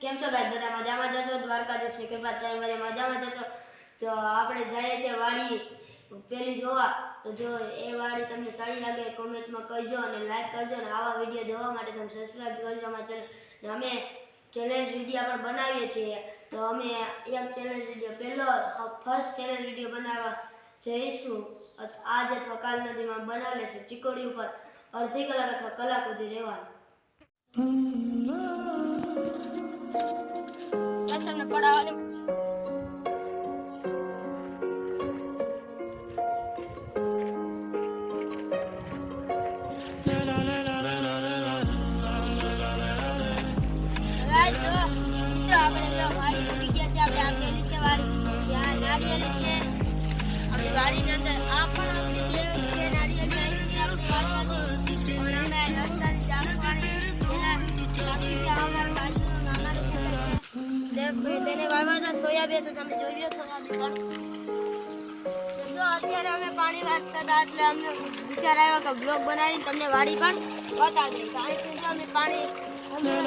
કેમ છો ગાઈસ? બધા મજામાં જશો? દ્વારકાધીશની કૃપા તમે બધા મજામાં જશો? તો આપણે જઈએ છીએ વાડી પેલી જોવા. તો જો એ વાડી તમને સારી લાગે કોમેન્ટમાં કહેજો અને લાઈક કરજો અને આવા વિડીયો જોવા માટે તમે સબસ્ક્રાઇબ કરજો અમારા ચેનલ. અમે ચેલેન્જ વિડીયો પણ બનાવીએ છીએ. તો અમે એક challenge video first challenge video બનાવવા જઈશું આજ અથવા કાલ નદીમાં બનાવી લેશું. ચીકોડી ઉપર અડધી કલાક અથવા કલાક સુધી રહેવાનું. લસણ પડાવવાનું આપણે જો વાડી ઉડી ગયા છે. આપણે આપેલી છે વાડી ત્યાં નારિયેળી છે. આપણી વાડીની અંદર આ પણ આપણી જે છે નારિયેળી આવી છે આપણી વાડી હતી. અને અમે રસ્તાની ચાકવાણી એના બાકી છે અમારા બાજુનો મામાનું ખેતર છે. તેને વાવવા હતા સોયાબીન તો તમે જોઈ લો સોયાબીન પણ. જો અત્યારે અમે પાણી વાંચતા હતા એટલે અમને વિચાર આવ્યો કે બ્લોગ બનાવીને તમને વાડી પણ બતાવી દઈએ. કારણ કે જો અમે પાણી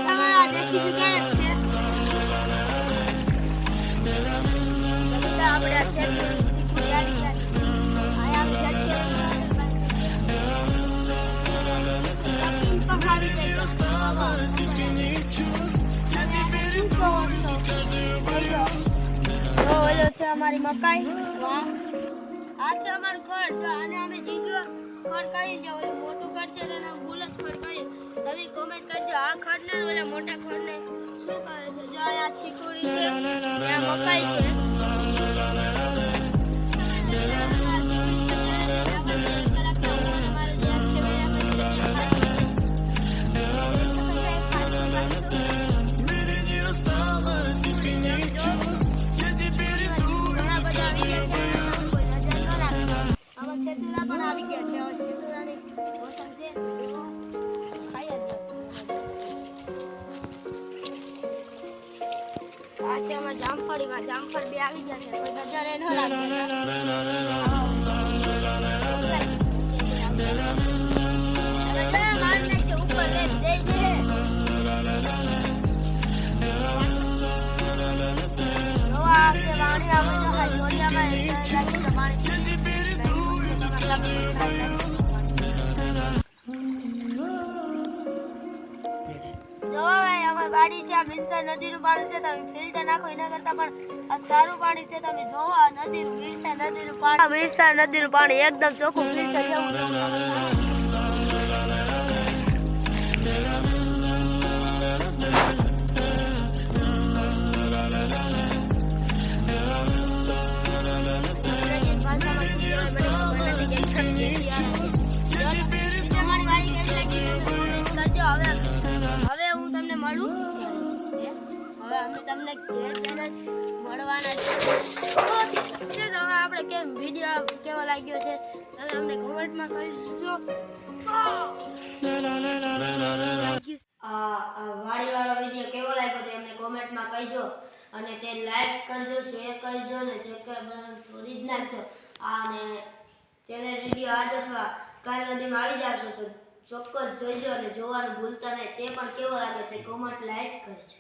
તમારા દેશી વિકાસ છે. આપણે આ ખેતર પૂરી આવી ગયા છે. અહીંયા અમે જગ્યાએ આવી જાય છે અમારી મકાઈ. આ છે અમારું ખડ. આને અમે જીજો ખડ કહી દો. ઓલું મોટું ખડ છે તેને બુલેટ ખડ કહીએ. તમે કોમેન્ટ કરજો આ ખડ ને ઓલા મોટા ખડ ને શું કહે છે. જો અહીંયા ચીકુડી છે ત્યાં મકાઈ છે. જામફળીમાં જામફળ બે આવી ગયા છે. કોઈ નજરે ન લાગે. વાડી છે આ મીરસા નદીનું પાણી છે. તમે ફિલ્ટર નાખો એના કરતા પણ આ સારું પાણી છે. તમે જોવો આ નદીનું મીરસા નદીનું પાણી એકદમ ચોખ્ખું ફિલ્ટર જેવું. અમે તમને મળવાના છે. આપણે કેમ વિડીયો કેવો લાગ્યો છે તમે અમને કોમેન્ટમાં કહીશો. વાડી વાળો વિડીયો કેવો લાગ્યો તે અમને કોમેન્ટમાં કહીજો અને તે લાઈક કરજો, શેર કરજો અને સબસ્ક્રાઇબ કરી નાખજો. અને ચેનલ વિડીયો આજ અથવા કાલ નદીમાં આવી જશો તો ચોક્કસ જોઈજો અને જોવાનું ભૂલતા નહીં. તે પણ કેવો લાગે તે કોમેન્ટ લાઈક કરજો.